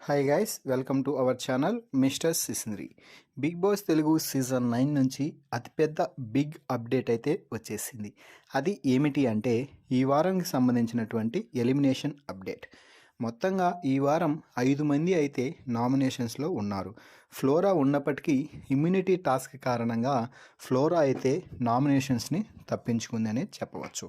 Hi guys, welcome to our channel mister Sisindri. Bigg Boss Telugu season 9 నుంచి అతిపెద్ద big update అయితే వచ్చేసింది. అది ఏమిటి అంటే ఈ వారానికి సంబంధించినటువంటి ఎలిమినేషన్ అప్డేట్. మొత్తంగా ఈ వారం 5 మంది అయితే నామినేషన్స్లో ఉన్నారు. ఫ్లోరా ఉన్నప్పటికీ ఇమ్యూనిటీ టాస్క్ కారణంగా ఫ్లోరా అయితే నామినేషన్స్ని తప్పించుకుందని చెప్పవచ్చు.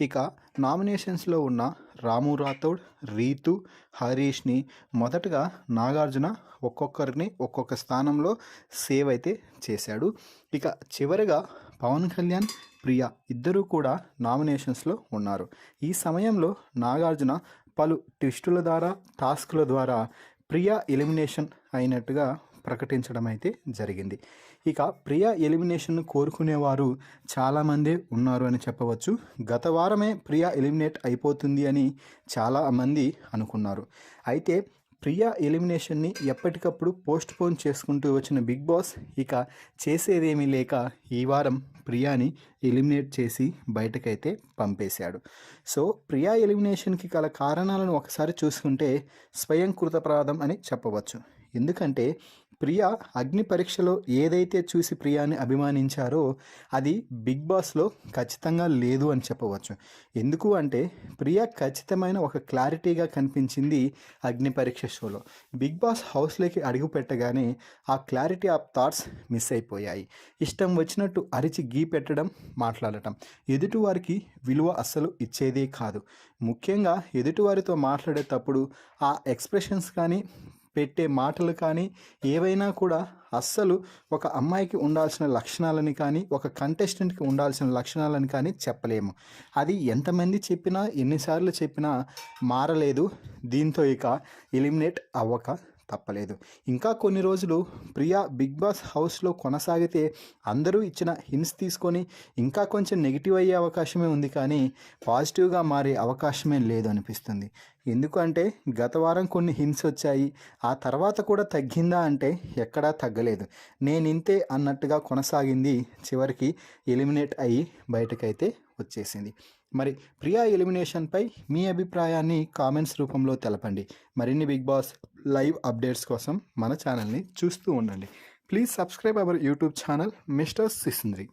ఇక నామినేషన్స్లో ఉన్న రాము రాథోడ్, రీతు, హరీష్ని మొదటగా నాగార్జున ఒక్కొక్కరిని ఒక్కొక్క స్థానంలో సేవ్ అయితే చేశాడు. ఇక చివరిగా పవన్ కళ్యాణ్, ప్రియా ఇద్దరూ కూడా నామినేషన్స్లో ఉన్నారు. ఈ సమయంలో నాగార్జున పలు ట్విస్టుల ద్వారా, టాస్క్ల ద్వారా ప్రియా ఎలిమినేషన్ అయినట్టుగా ప్రకటించడం అయితే జరిగింది. ఇక ప్రియా ఎలిమినేషన్ కోరుకునేవారు చాలామంది ఉన్నారు అని చెప్పవచ్చు. గత వారమే ప్రియా ఎలిమినేట్ అయిపోతుంది అని చాలామంది అనుకున్నారు. అయితే ప్రియా ఎలిమినేషన్ని ఎప్పటికప్పుడు పోస్ట్ పోన్ చేసుకుంటూ వచ్చిన బిగ్ బాస్ ఇక చేసేదేమీ లేక ఈ వారం ప్రియాని ఎలిమినేట్ చేసి బయటకైతే పంపేశాడు. సో ప్రియా ఎలిమినేషన్కి గల కారణాలను ఒకసారి చూసుకుంటే స్వయం కృతప్రాదం అని చెప్పవచ్చు. ఎందుకంటే ప్రియా అగ్ని పరీక్షలో ఏదైతే చూసి ప్రియాని అభిమానించారో అది బిగ్ బాస్లో ఖచ్చితంగా లేదు అని చెప్పవచ్చు. ఎందుకు అంటే ప్రియా ఖచ్చితమైన ఒక క్లారిటీగా కనిపించింది అగ్ని పరీక్ష షోలో. బిగ్ బాస్ హౌస్లోకి అడుగు పెట్టగానే ఆ క్లారిటీ ఆఫ్ థాట్స్ మిస్ అయిపోయాయి. ఇష్టం వచ్చినట్టు అరిచి గీ పెట్టడం, మాట్లాడటం, ఎదుటివారికి విలువ అస్సలు ఇచ్చేదే కాదు. ముఖ్యంగా ఎదుటివారితో మాట్లాడేటప్పుడు ఆ ఎక్స్ప్రెషన్స్ కానీ, పెట్టే మాటలు కానీ ఏవైనా కూడా అస్సలు ఒక అమ్మాయికి ఉండాల్సిన లక్షణాలని కానీ, ఒక కంటెస్టెంట్కి ఉండాల్సిన లక్షణాలని కానీ చెప్పలేము. అది ఎంతమంది చెప్పినా, ఎన్నిసార్లు చెప్పినా మారలేదు. దీంతో ఇక ఎలిమినేట్ అవ్వక తప్పలేదు. ఇంకా కొన్ని రోజులు ప్రియా బిగ్ బాస్ హౌస్లో కొనసాగితే అందరూ ఇచ్చిన హింట్స్ తీసుకొని ఇంకా కొంచెం నెగిటివ్ అయ్యే అవకాశమే ఉంది, కానీ పాజిటివ్గా మారే అవకాశమే లేదు అనిపిస్తుంది. ఎందుకంటే గత వారం కొన్ని హింట్స్ వచ్చాయి, ఆ తర్వాత కూడా తగ్గిందా అంటే ఎక్కడా తగ్గలేదు. నేనింతే అన్నట్టుగా కొనసాగింది, చివరికి ఎలిమినేట్ అయ్యి బయటకైతే వచ్చేసింది. మరి ప్రియా ఎలిమినేషన్పై మీ అభిప్రాయాన్ని కామెంట్స్ రూపంలో తెలపండి. మరిన్ని బిగ్ బాస్ లైవ్ అప్డేట్స్ కోసం మన ఛానల్ని చూస్తూ ఉండండి. Please subscribe our YouTube channel mister సిసింద్రి.